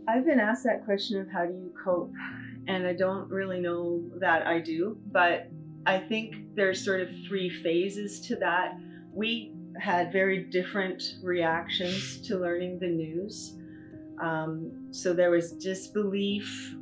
I've been asked that question of how do you cope, and I don't really know that I do, but I think there's sort of three phases to that. We had very different reactions to learning the news. So there was disbelief,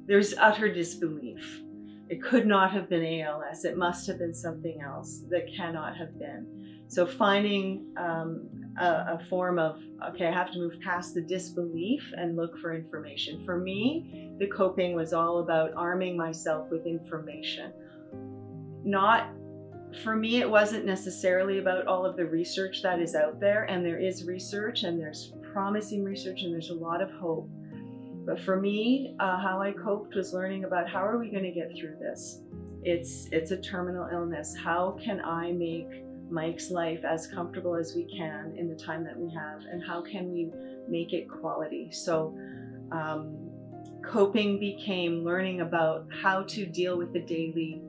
there's utter disbelief. It could not have been ALS. It must have been something else that cannot have been. So finding a form of, okay, I have to move past the disbelief and look for information. For me, the coping was all about arming myself with information. Not, for me, it wasn't necessarily about all of the research that is out there, and there is research, and there's promising research, and there's a lot of hope. But for me, how I coped was learning about how are we going to get through this? It's a terminal illness. How can I make Mike's life as comfortable as we can in the time that we have, and how can we make it quality? So coping became learning about how to deal with the daily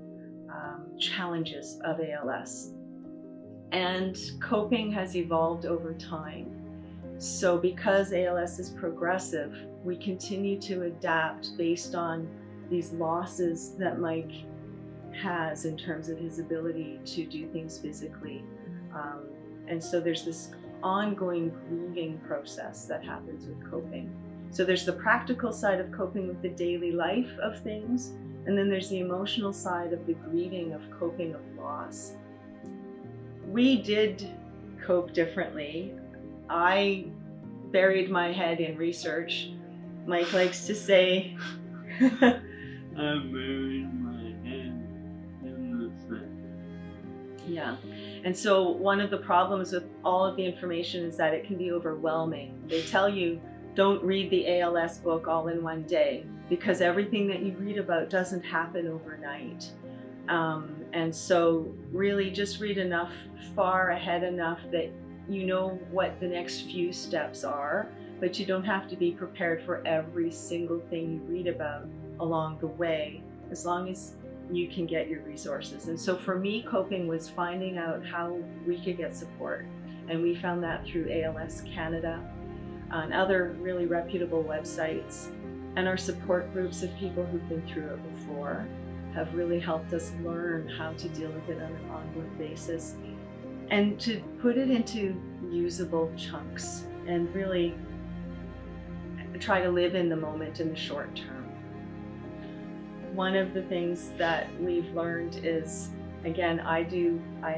challenges of ALS. And coping has evolved over time. So because ALS is progressive, we continue to adapt based on these losses that Mike has in terms of his ability to do things physically. And so there's this ongoing grieving process that happens with coping. So there's the practical side of coping with the daily life of things, and then there's the emotional side of the grieving of coping of loss. We did cope differently. I buried my head in research. Mike likes to say, I buried my head in the sand. Yeah. And so one of the problems with all of the information is that it can be overwhelming. They tell you, don't read the ALS book all in one day, because everything that you read about doesn't happen overnight. And so really just read enough, far ahead enough that you know what the next few steps are, but you don't have to be prepared for every single thing you read about along the way, as long as you can get your resources. And so for me, coping was finding out how we could get support. And we found that through ALS Canada and other really reputable websites. And our support groups of people who've been through it before have really helped us learn how to deal with it on an ongoing basis, and to put it into usable chunks and really try to live in the moment in the short term. One of the things that we've learned is, again, I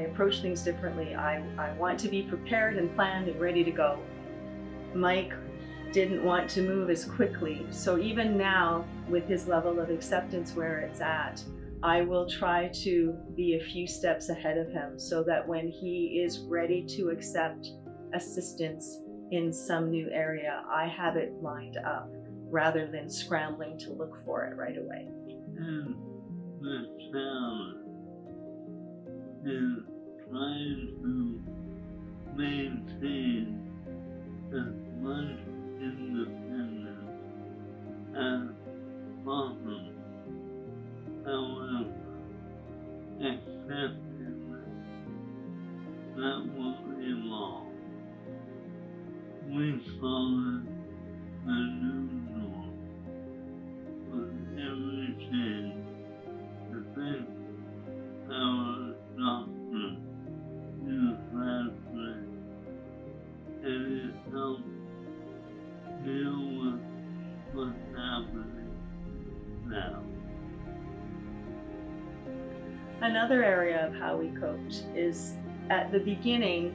approach things differently. I want to be prepared and planned and ready to go. Mike didn't want to move as quickly. So even now, with his level of acceptance where it's at, I will try to be a few steps ahead of him so that when he is ready to accept assistance in some new area, I have it lined up rather than scrambling to look for it right away. And the challenge is trying to maintain as much independence as possible. However, accepting that will evolve. We call it the new norm. With every change, I think our doctor is that way, and it helps deal with what's happening now. Another area of how we coped is, at the beginning,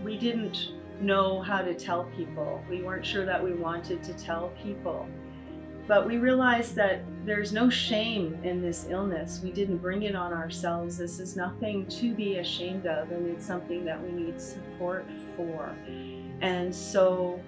we didn't know how to tell people. We weren't sure that we wanted to tell people. But we realized that there's no shame in this illness. We didn't bring it on ourselves. This is nothing to be ashamed of, and it's something that we need support for. And so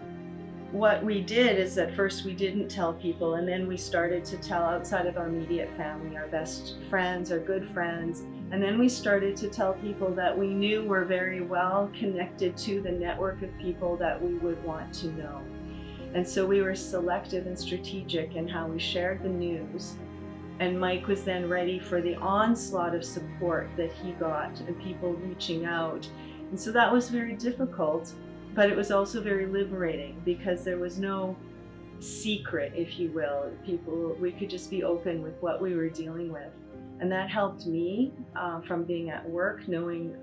what we did is, at first we didn't tell people, and then we started to tell outside of our immediate family, our best friends, our good friends, and then we started to tell people that we knew were very well connected to the network of people that we would want to know. And so we were selective and strategic in how we shared the news, and Mike was then ready for the onslaught of support that he got and people reaching out. And so that was very difficult, but it was also very liberating, because there was no secret, if you will. We could just be open with what we were dealing with. And that helped me from being at work, knowing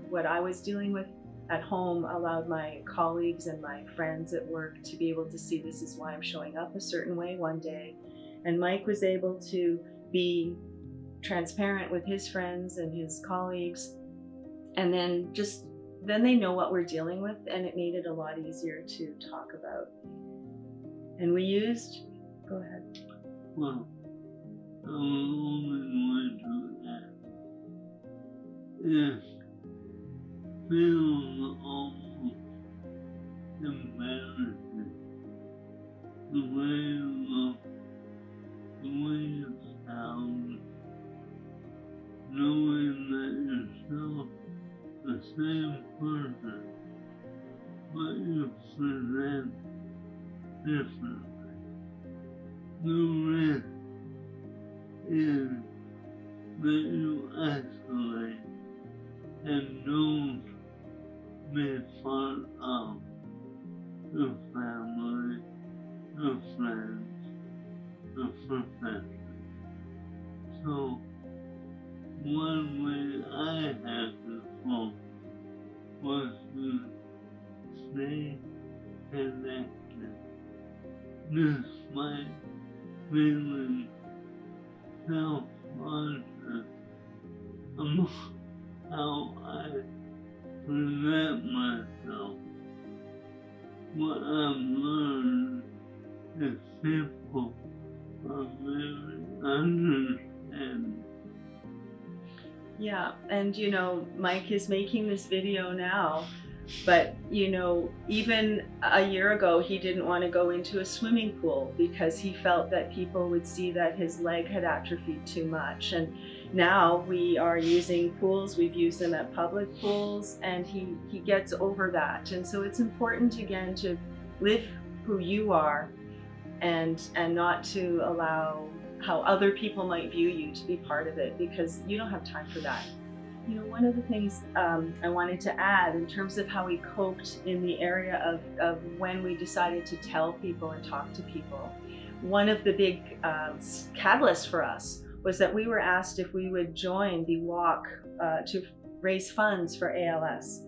what I was dealing with at home, allowed my colleagues and my friends at work to be able to see this is why I'm showing up a certain way one day. And Mike was able to be transparent with his friends and his colleagues. And then they know what we're dealing with, and it made it a lot easier to talk about. And we used, go ahead. Well, I only want to add is feels almost embarrassing the way you look, the way you sound, knowing that you're still the same person, but you present differently. The risk is that you isolate and don't be part of the family, the friends, the profession. So one way I had to focus was to stay connected despite feeling self-conscious about how I present myself. What I've learned is people are very understanding. Yeah, and Mike is making this video now, but even a year ago, he didn't want to go into a swimming pool because he felt that people would see that his leg had atrophied too much. And now we are using pools, we've used them at public pools, and he gets over that. And so it's important, again, to live who you are and not to allow how other people might view you to be part of it, because you don't have time for that. One of the things I wanted to add in terms of how we coped in the area of when we decided to tell people and talk to people, one of the big catalysts for us was that we were asked if we would join the walk to raise funds for ALS.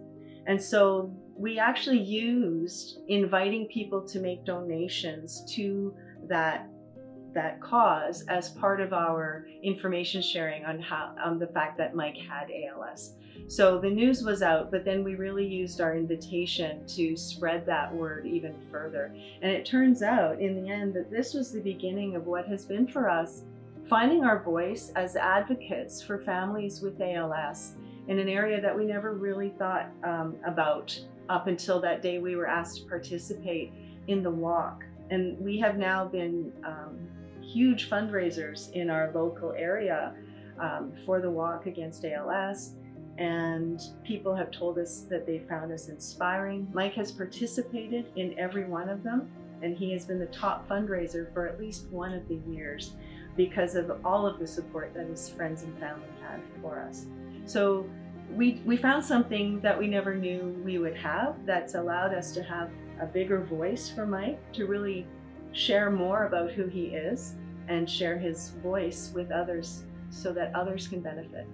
And so we actually used inviting people to make donations to that cause as part of our information sharing on the fact that Mike had ALS. So the news was out, but then we really used our invitation to spread that word even further. And it turns out in the end that this was the beginning of what has been for us finding our voice as advocates for families with ALS in an area that we never really thought about up until that day we were asked to participate in the walk. And we have now been huge fundraisers in our local area for the walk against ALS. And people have told us that they found us inspiring. Mike has participated in every one of them, and he has been the top fundraiser for at least one of the years because of all of the support that his friends and family had for us. So we found something that we never knew we would have that's allowed us to have a bigger voice for Mike to really share more about who he is and share his voice with others so that others can benefit.